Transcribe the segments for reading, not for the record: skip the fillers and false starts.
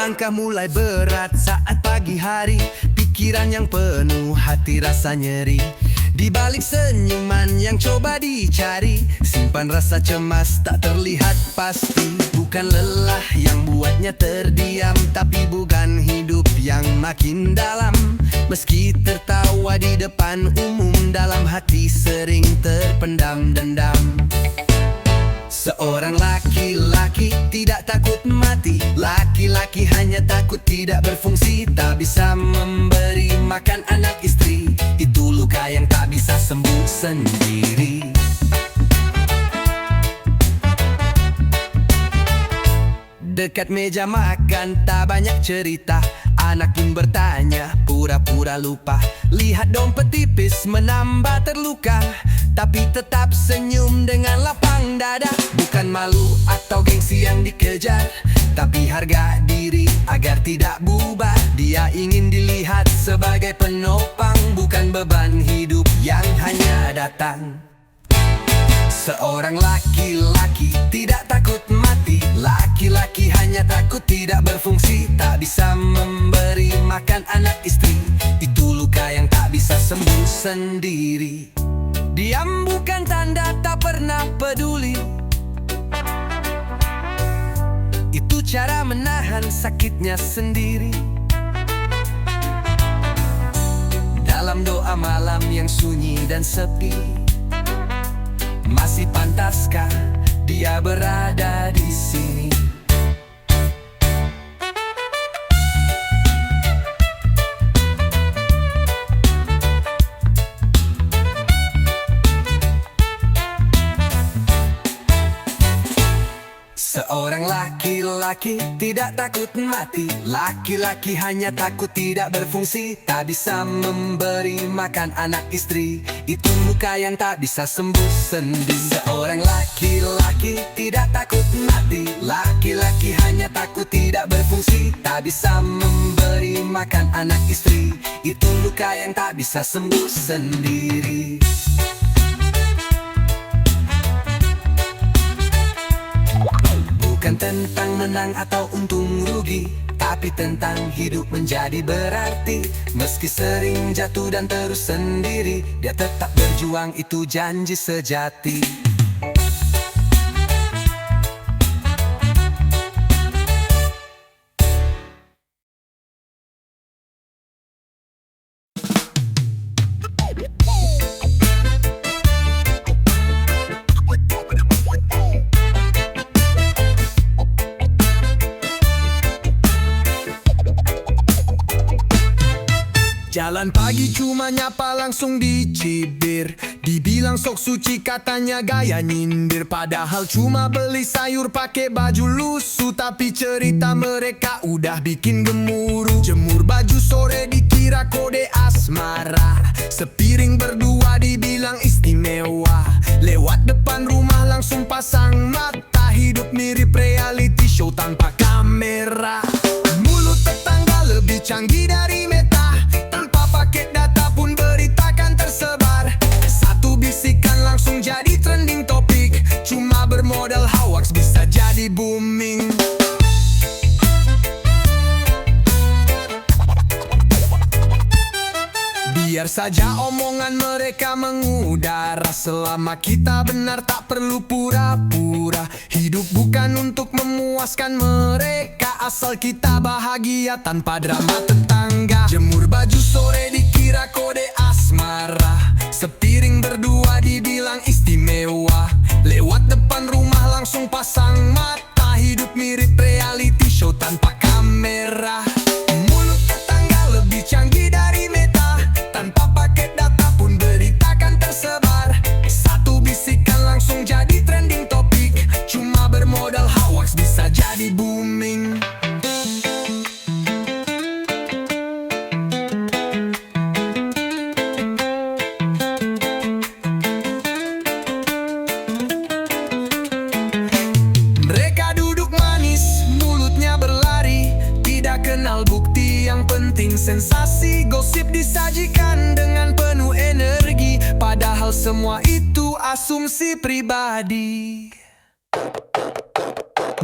Langkah mulai berat saat pagi hari, pikiran yang penuh, hati rasa nyeri. Di balik senyuman yang coba dicari, simpan rasa cemas tak terlihat pasti. Bukan lelah yang buatnya terdiam, tapi bukan hidup yang makin dalam. Meski tertawa di depan umum, dalam hati sering terpendam dendam. Seorang laki-laki tidak takut mati. Laki-laki hanya takut tidak berfungsi, tak bisa memberi makan anak istri. Itu luka yang tak bisa sembuh sendiri. Dekat meja makan tak banyak cerita, anak pun bertanya, pura-pura lupa. Lihat dompet tipis menambah terluka, tapi tetap senyum dengan lapang dada. Bukan malu atau gengsi yang dikejar, tapi harga diri agar tidak bubar. Dia ingin dilihat sebagai penopang, bukan beban hidup yang hanya datang. Seorang laki-laki tidak takut mati. Laki-laki hanya takut tidak berfungsi, tak bisa memberi makan anak istri. Itu luka yang tak bisa sembuh sendiri. Diam bukan tanda tak pernah peduli, itu cara menahan sakitnya sendiri. Dalam doa malam yang sunyi dan sepi, masih pantaskah dia berada di sini? Seorang laki-laki tidak takut mati. Laki-laki hanya takut tidak berfungsi, tak bisa memberi makan anak istri. Itu luka yang tak bisa sembuh sendiri. Seorang laki-laki tidak takut mati. Laki-laki hanya takut tidak berfungsi, tak bisa memberi makan anak istri. Itu luka yang tak bisa sembuh sendiri. Bukan tentang menang atau untung rugi, tapi tentang hidup menjadi berarti. Meski sering jatuh dan terus sendiri, dia tetap berjuang, itu janji sejati. Jalan pagi cuma nyapa langsung dicibir, dibilang sok suci katanya gaya nyindir. Padahal cuma beli sayur pakai baju lusuh, tapi cerita mereka udah bikin gemuruh. Jemur baju sore dikira kode asmara, sepiring berdua dibilang istimewa. Lewat depan rumah langsung pasang mata, hidup mirip reality show tanpa kamera. Mulut tetangga lebih canggih dari meta, pakai data pun berita kan tersebar. Satu bisikan langsung jadi trending topik, cuma bermodal hoax bisa jadi booming. Biar saja omongan mereka mengudara, selama kita benar tak perlu pura-pura. Hidup bukan untuk memuaskan mereka, asal kita bahagia tanpa drama tetangga. Jemur baju sore dikira kode asmara, sepiring berdua dibilang istimewa. Lewat depan rumah langsung pasang mata, hidup mirip reality show tanpa kamera. Mulut tetangga lebih canggih dari meta, tanpa pakai data pun berita kan tersebar. Satu bisikan langsung jadi trending topik, cuma bermodal hoax bisa jadi booming. Mereka duduk manis, mulutnya berlari, tidak kenal bukti, yang penting sensasi. Gosip disajikan dengan penuh energi, padahal semua itu asumsi pribadi.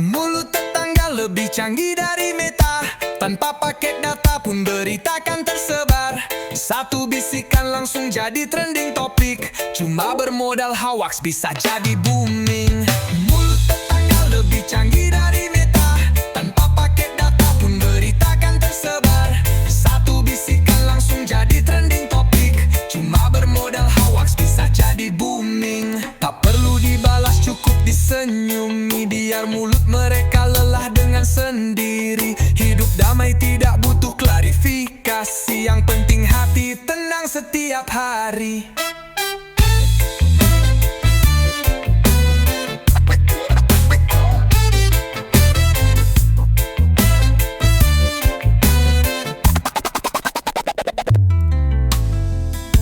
Mulut tetangga lebih canggih dari meta, Tanpa paket data pun berita kan tersebar. Satu bisikan langsung jadi trending topik. Cuma bermodal hoax bisa jadi booming. Mulut tetangga lebih canggih dari Meta. Tanpa paket data pun berita kan tersebar. Satu bisikan langsung jadi trending topik. Cuma bermodal hoax bisa jadi booming. Tak perlu dibalas, cukup disenyumi. Biar mulut mereka lelah dengan sendiri. Hidup damai tidak butuh klarifikasi. Yang penting hati tenang setiap hari.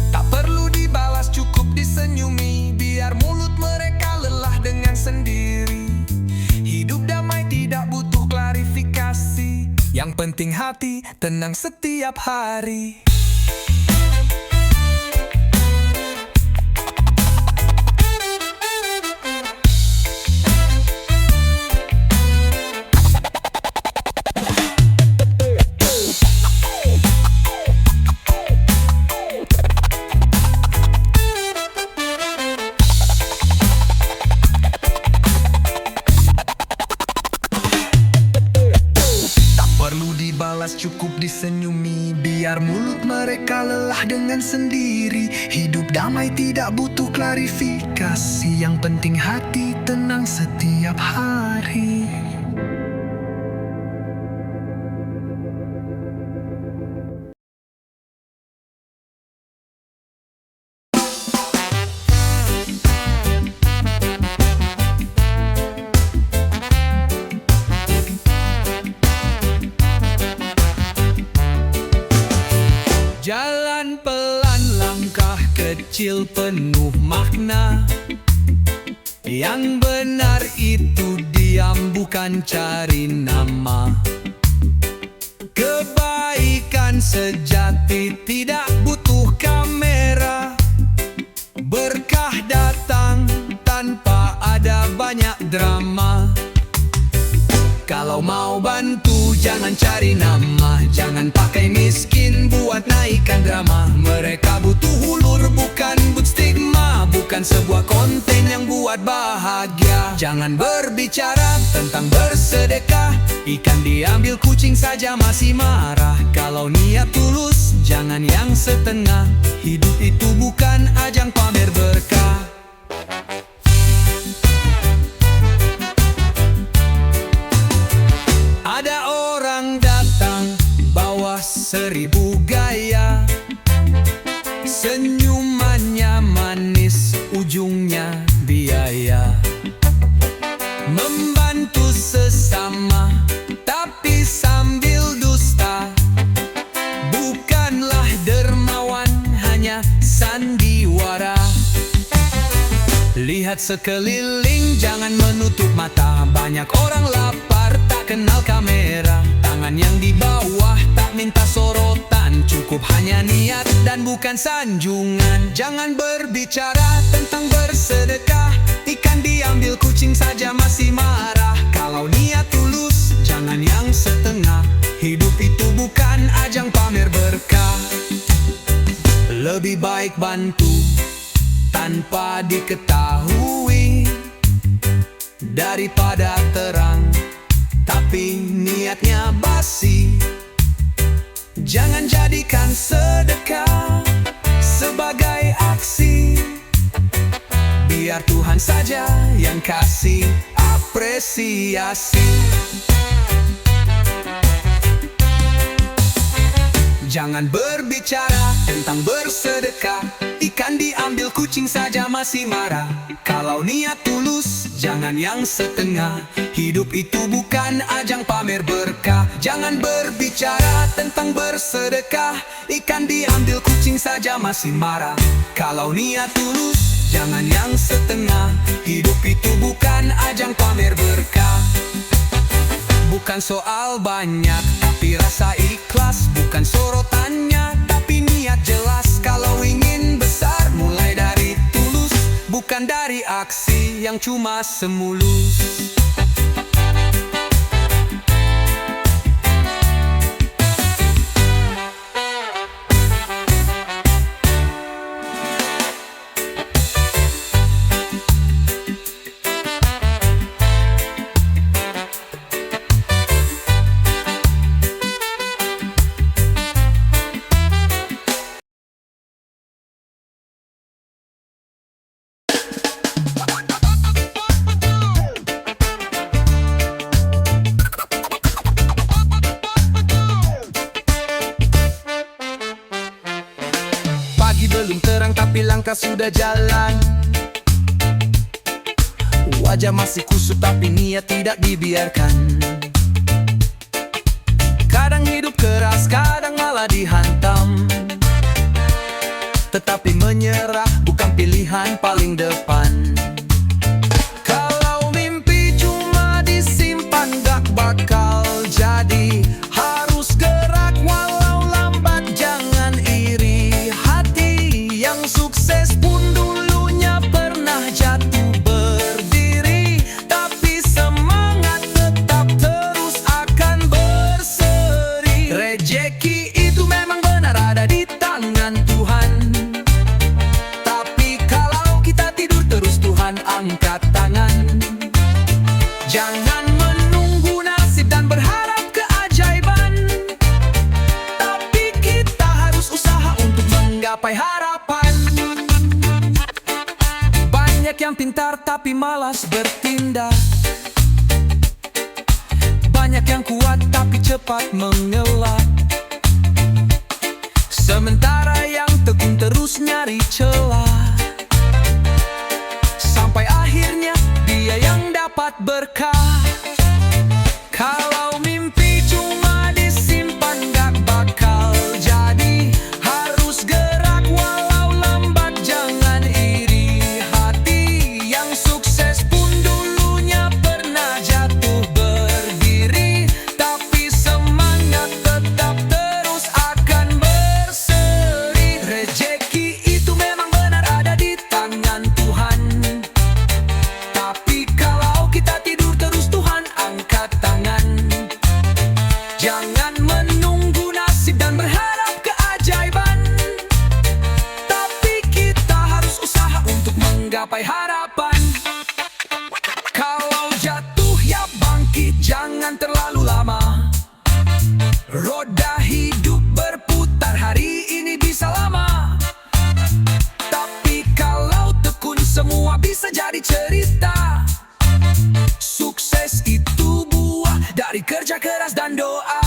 Tak perlu dibalas, cukup disenyumi. Biar mulut mereka lelah dengan sendiri. Hidup damai tidak butuh klarifikasi. Yang penting hati tenang setiap hari. Cukup disenyumi. Biar mulut mereka lelah dengan sendiri. Hidup damai tidak butuh klarifikasi. Yang penting hati tenang setiap hari. Jalan pelan, langkah kecil penuh makna. Yang benar itu diam, bukan cari nama. Kebaikan sejati tidak butuh kamera. Berkah datang tanpa ada banyak drama. Kalau mau bantu jangan cari nama. Jangan pakai miskin buat naikkan drama. Mereka butuh hulur bukan but stigma. Bukan sebuah konten yang buat bahagia. Jangan berbicara tentang bersedekah. Ikan diambil kucing saja masih marah. Kalau niat tulus jangan yang setengah. Hidup itu bukan ajang pamer berkah. Ada orang datang bawa 1000 gaya. Senyumannya manis, ujungnya biaya. Membantu sesama, tapi sambil dusta. Bukanlah dermawan, hanya sandiwara. Lihat sekeliling, jangan menutup mata. Banyak orang lapar, tak kenal kamera. Tangan yang di bawah, tak minta sorotan. Cukup hanya niat dan bukan sanjungan. Jangan berbicara tentang bersedekah. Ikan diambil kucing saja masih marah. Kalau niat tulus, jangan yang setengah. Hidup itu bukan ajang pamer berkah. Lebih baik bantu tanpa diketahui daripada terang tapi niatnya basi. Jangan jadikan sedekah sebagai aksi. Biar Tuhan saja yang kasih apresiasi. Jangan berbicara tentang bersedekah. Ikan diambil kucing saja masih marah. Kalau niat tulus, jangan yang setengah. Hidup itu bukan ajang pamer berkah. Jangan berbicara tentang bersedekah. Ikan diambil kucing saja masih marah. Kalau niat tulus, jangan yang setengah. Hidup itu bukan ajang pamer berkah. Bukan soal banyak, tapi rasa ikhlas. Bukan sorotannya, tapi niat jelas. Kalau ingin besar, mulai dari tulus. Bukan dari aksi yang cuma semulus. belum terang tapi langkah sudah jalan. Wajah masih kusut tapi niat tidak dibiarkan. Kadang hidup keras, kadang malah dihantam. Tetapi menyerah bukan pilihan paling depan. Kalau mimpi cuma disimpan gak bakal jadi. Harus gerak walau lambat, jangan iri hati. Yang sukses pun dulunya pernah jatuh berdiri. Tapi semangat tetap terus akan berseri. Rejeki itu memang benar ada di tangan Tuhan. Tapi kalau kita tidur terus, Tuhan angkat tangan. Jangan menunggu nasib dan berharap keajaiban. Tapi kita harus usaha untuk menggapai harapan. Banyak yang pintar tapi malas bertindak. Banyak yang kuat tapi cepat mengelak. Sementara yang tekun terus nyari celah. Sampai akhirnya dia yang dapat berkah. Kalau mimpi cuma disimpan gak bakal jadi. Harus gerak walau lambat, jangan iri hati. Yang sukses pun dulunya pernah jatuh berdiri. Tapi semangat tetap terus akan berseri. Rejeki itu memang benar ada di tangan Tuhan. Tapi kalau kita tidur terus, Tuhan angkat tangan. Jangan menunggu nasib dan berharap keajaiban. Tapi kita harus usaha untuk menggapai harapan. Kalau jatuh ya bangkit, jangan terlalu lama. Roda hidup berputar, hari ini bisa lama. Tapi kalau tekun semua bisa jadi cerita. Sukses itu buah dari kerja keras dan doa.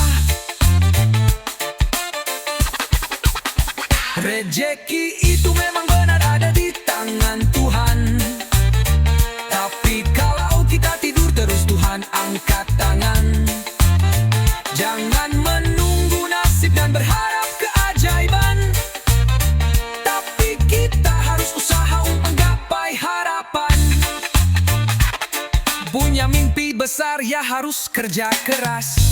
Rejeki itu memang benar ada di tangan Tuhan. Tapi kalau kita tidur terus, Tuhan angkat tangan. Jangan menunggu nasib dan berharap keajaiban. Tapi kita harus usaha untuk menggapai harapan. Punya mimpi besar ya harus kerja keras.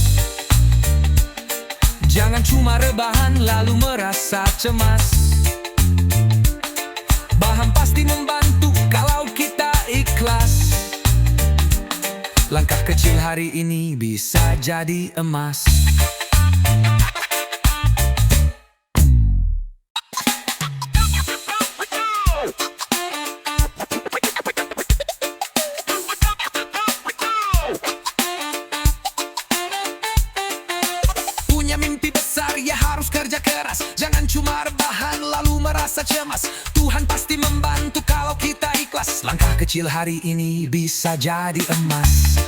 Jangan cuma rebahan lalu merasa cemas. Bahan pasti membantu kalau kita ikhlas. Langkah kecil hari ini bisa jadi emas. Punya mimpi besar ya harus kerja keras. Jangan cuma rebahan lalu merasa cemas. Tuhan pasti membantu kalau kita ikhlas. Langkah kecil hari ini bisa jadi emas.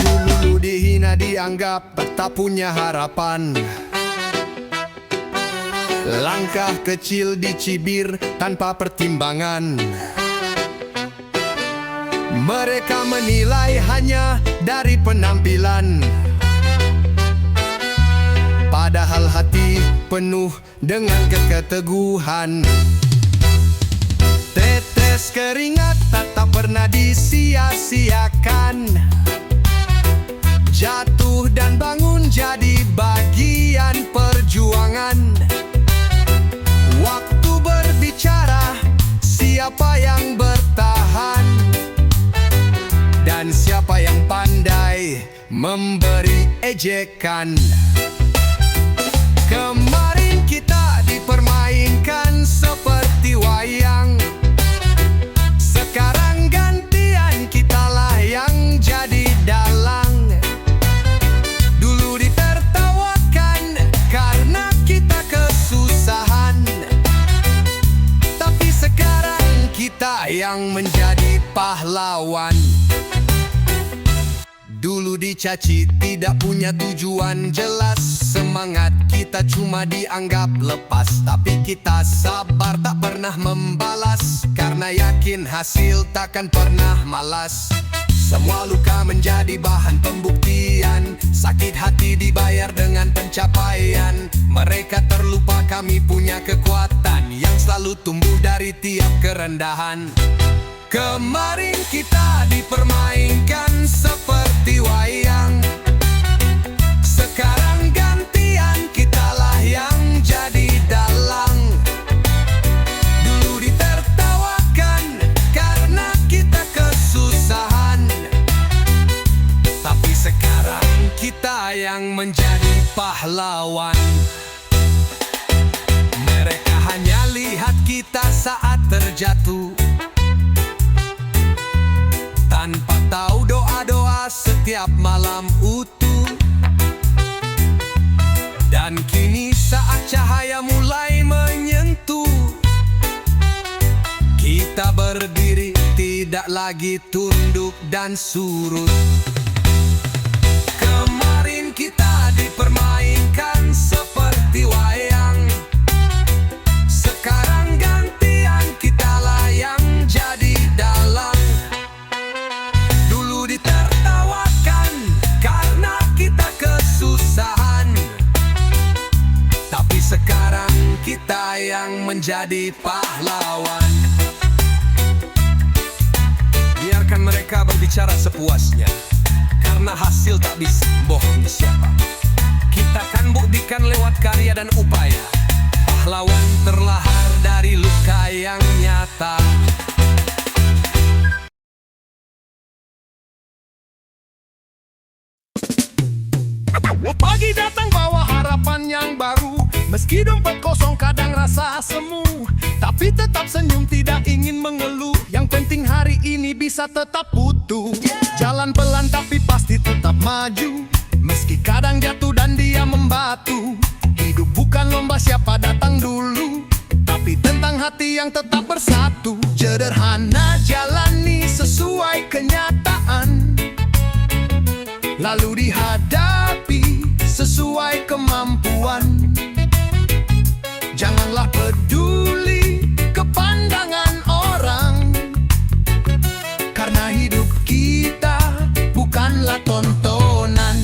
Dulu dihina dianggap tak punya harapan. Langkah kecil dicibir tanpa pertimbangan. Mereka menilai hanya dari penampilan. Padahal hati penuh dengan keteguhan. Tetes keringat tak pernah disia-siakan. Jatuh dan bangun jadi bagian perjuangan. Waktu berbicara, siapa yang bertahan dan siapa yang pandai memberi ejekan. Kemarin kita dipermainkan seperti wayang. Sekarang gantian kitalah yang jadi dalang. pahlawan. Dulu dicaci tidak punya tujuan jelas, semangat kita cuma dianggap lepas. Tapi kita sabar tak pernah membalas, karena yakin hasil takkan pernah malas. Semua luka menjadi bahan pembuktian, sakit hati dibayar dengan pencapaian. Mereka terlupa kami punya kekuatan yang selalu tumbuh dari tiap kerendahan. Kemarin kita dipermainkan seperti wayang, sekarang gantian kitalah yang jadi dalang. Dulu ditertawakan karena kita kesusahan, tapi sekarang kita yang menjadi pahlawan. Mereka hanya lihat kita saat terjatuh, tanpa tahu doa-doa setiap malam utuh. Dan kini saat cahaya mulai menyentuh, kita berdiri tidak lagi tunduk dan surut. Kemarin kita dipermainkan seperti wayang, sekarang gantian kitalah yang jadi dalang. Ditertawakan karena kita kesusahan, tapi sekarang kita yang menjadi pahlawan. Biarkan mereka berbicara sepuasnya, karena hasil tak bisa bohongi siapa. Kita kan buktikan lewat karya dan upaya, pahlawan terlahir dari luka yang nyata. Pagi datang bawa harapan yang baru, meski dompet kosong kadang rasa semu, tapi tetap senyum tidak ingin mengeluh. Yang penting hari ini bisa tetap utuh. Jalan pelan tapi pasti tetap maju, meski kadang jatuh dan dia membatu. Hidup bukan lomba siapa datang dulu, tapi tentang hati yang tetap bersatu. Sederhana jalani sesuai kenyataan, lalu dihadapi sesuai kemampuan. Janganlah peduli kepandangan orang, karena hidup kita bukanlah tontonan.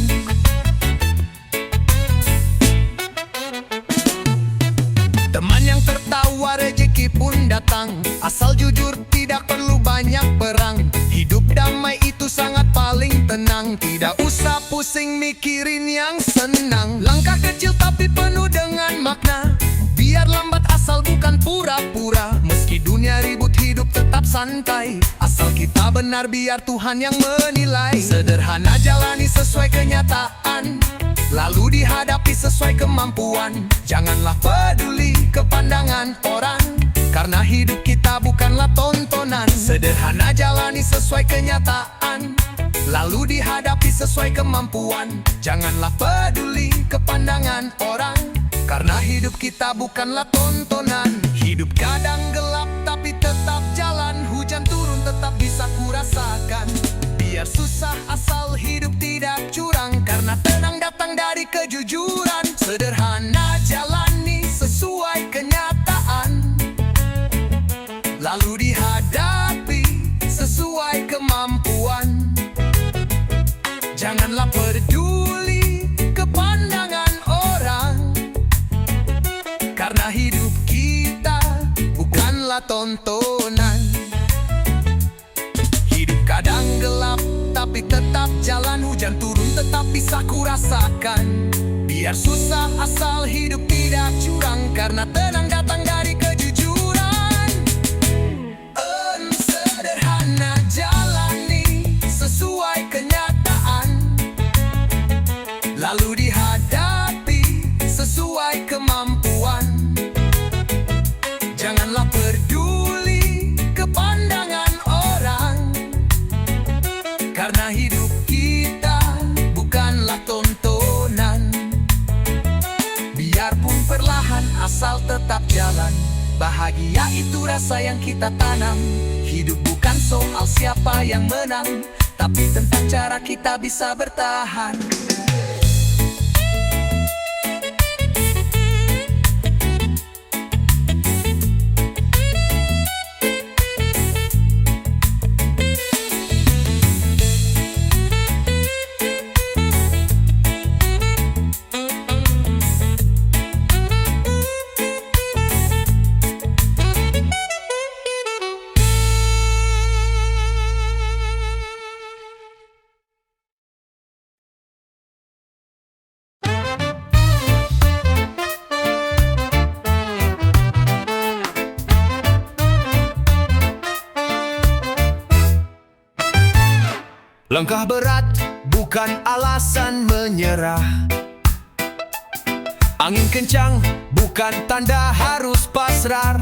Teman yang tertawa rezeki pun datang, asal jujur tidak perlu banyak perang. Hidup damai itu sangat paling tenang, tidak usah pusing mikirin yang senang. Langkah kecil tapi penuh dengan makna, biar lambat asal bukan pura-pura. Meski dunia ribut hidup tetap santai, asal kita benar biar Tuhan yang menilai. Sederhana jalani sesuai kenyataan, lalu dihadapi sesuai kemampuan. Janganlah peduli kepandangan orang, karena hidup kita bukanlah tontonan. Sederhana jalani sesuai kenyataan, lalu dihadapi sesuai kemampuan. Janganlah peduli kepandangan orang, karena hidup kita bukanlah tontonan. Hidup kadang gelap tapi tetap jalan, hujan turun tetap bisa kurasakan. Biar susah asal hidup tidak curang, karena tenang datang dari kejujuran. Sederhana jalani sesuai kenyataan, lalu dihadapi sesuai kemampuan. Janganlah peduli kepandangan orang, karena hidup kita bukanlah tontonan. Hidup kadang gelap tapi tetap jalan, hujan turun tetap bisa kurasakan. Biar susah asal hidup tidak curang, karena tenang datang dari kejujuran. Sederhana jalani sesuai kenyataan, lalu dihadapi sesuai kemampuan. Janganlah peduli kepandangan orang, karena hidup kita bukanlah tontonan. Biarpun perlahan asal tetap jalan, Bahagia itu rasa yang kita tanam. Hidup bukan soal siapa yang menang, tapi tentang cara kita bisa bertahan. Langkah berat bukan alasan menyerah. Angin kencang bukan tanda harus pasrah.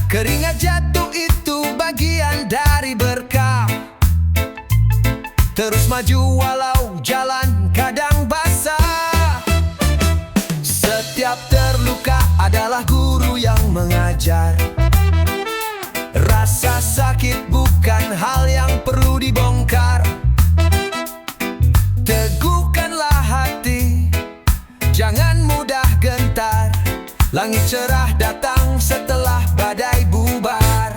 Keringat jatuh itu bagian dari berkah. Terus maju walau jalan kadang basah. Setiap terluka adalah guru yang mengajar. Rasa sakit bukan hal yang perlu dibongkar. Teguhkanlah hati, jangan mudah gentar. Langit cerah datang setelah badai bubar.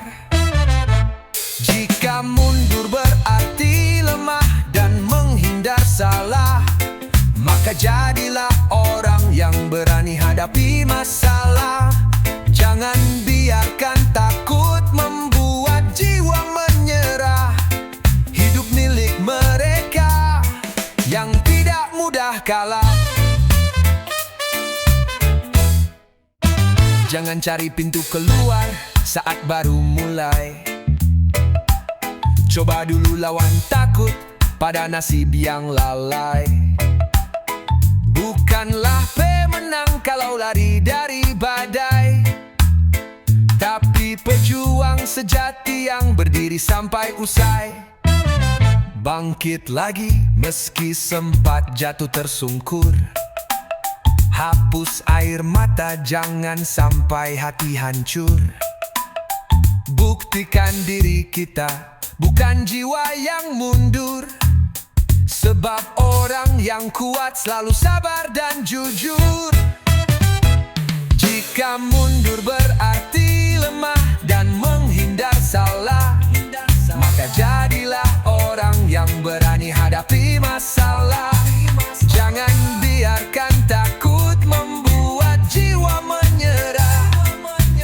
Jika mundur berarti lemah dan menghindar salah, maka jadilah orang yang berani hadapi masalah. Jangan biarkan takut membuat jiwa menyerah. Hidup milik mereka yang tidak mudah kalah. Jangan cari pintu keluar saat baru mulai. Coba dulu lawan takut pada nasib yang lalai. Bukanlah pemenang kalau lari dari badai, tapi pejuang sejati yang berdiri sampai usai. Bangkit lagi meski sempat jatuh tersungkur. Hapus air mata, jangan sampai hati hancur. Buktikan diri kita, bukan jiwa yang mundur. Sebab orang yang kuat selalu sabar dan jujur. Jika mundur berarti lemah dan menghindar salah, maka jadilah orang yang berani hadapi masalah. Jangan biarkan takut membuat jiwa menyerah.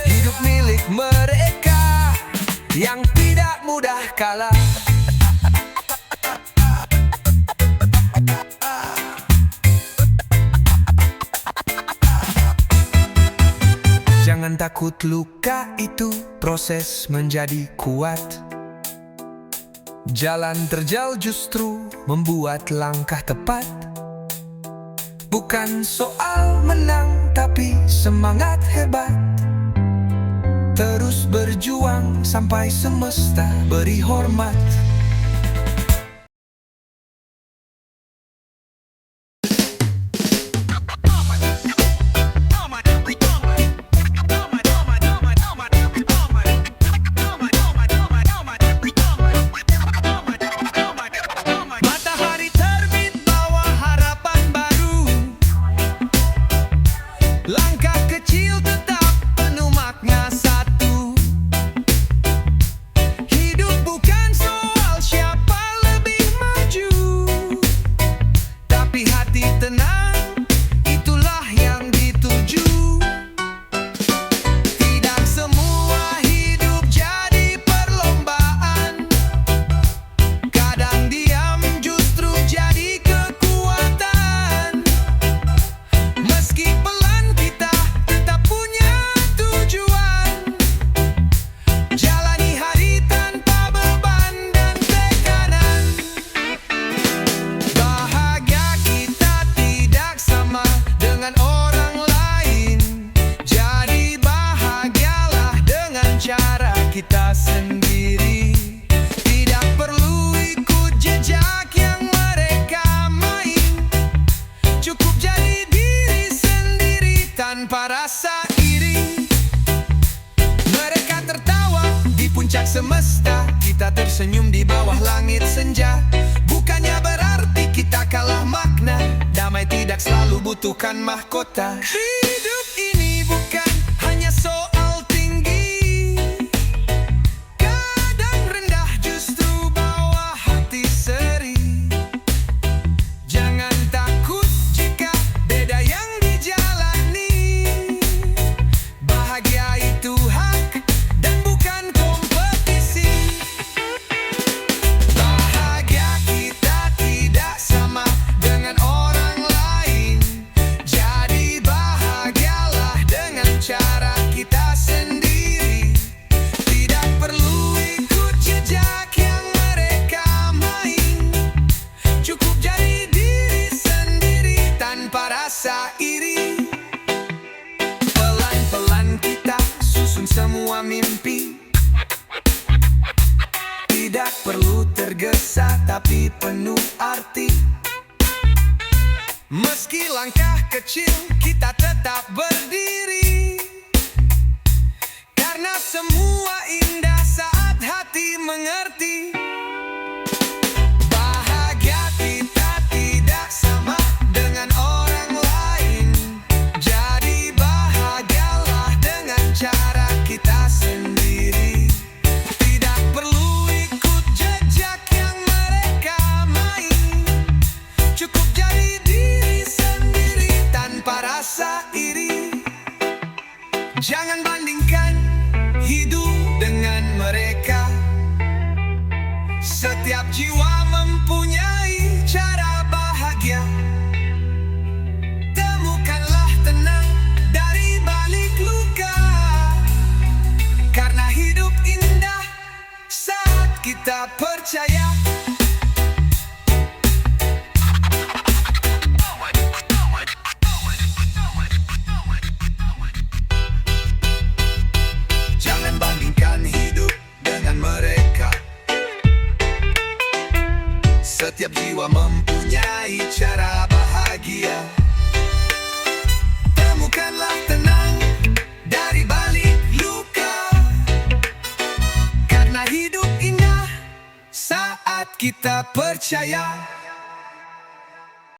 Hidup milik mereka yang tidak mudah kalah. Jangan takut, luka itu proses menjadi kuat. Jalan terjal justru membuat langkah tepat. Bukan soal menang, tapi semangat hebat. Terus berjuang sampai semesta beri hormat. Langkah kecil tetap penuh makna satu. Hidup bukan soal membutuhkan mahkota. Hidup ini bukan hanya soal tinggi, kadang rendah justru bawa hati seri. Jangan takut jika beda yang dijalani. Bahagia itu hak dan bukan kompetisi. Bahagia kita tidak sama dengan orang lain. Jadi bahagialah dengan cara kita sendiri. Tidak perlu ikut jejak yang mereka main. Cukup jadi diri sendiri tanpa rasa iri. Pelan-pelan kita susun semua mimpi. Tidak perlu tergesa tapi penuh arti. Meski langkah kecil kita tetap berdiri. Karena semua indah saat hati mengerti. Bahagia kita tidak sama dengan orang lain. Jadi bahagialah dengan cara kita sendiri. Tidak perlu ikut jejak yang mereka main. Cukup jadi diri sendiri tanpa rasa iri. Jangan bandingkan hidup dengan mereka. Setiap jiwa mempunyai cara bahagia. Temukanlah tenang dari balik luka. Karena hidup indah saat kita percaya. Jangan bandingkan hidup dengan mereka. Setiap jiwa mempunyai cara bahagia. Temukanlah tenang dari balik luka. Karena hidup indah saat kita percaya.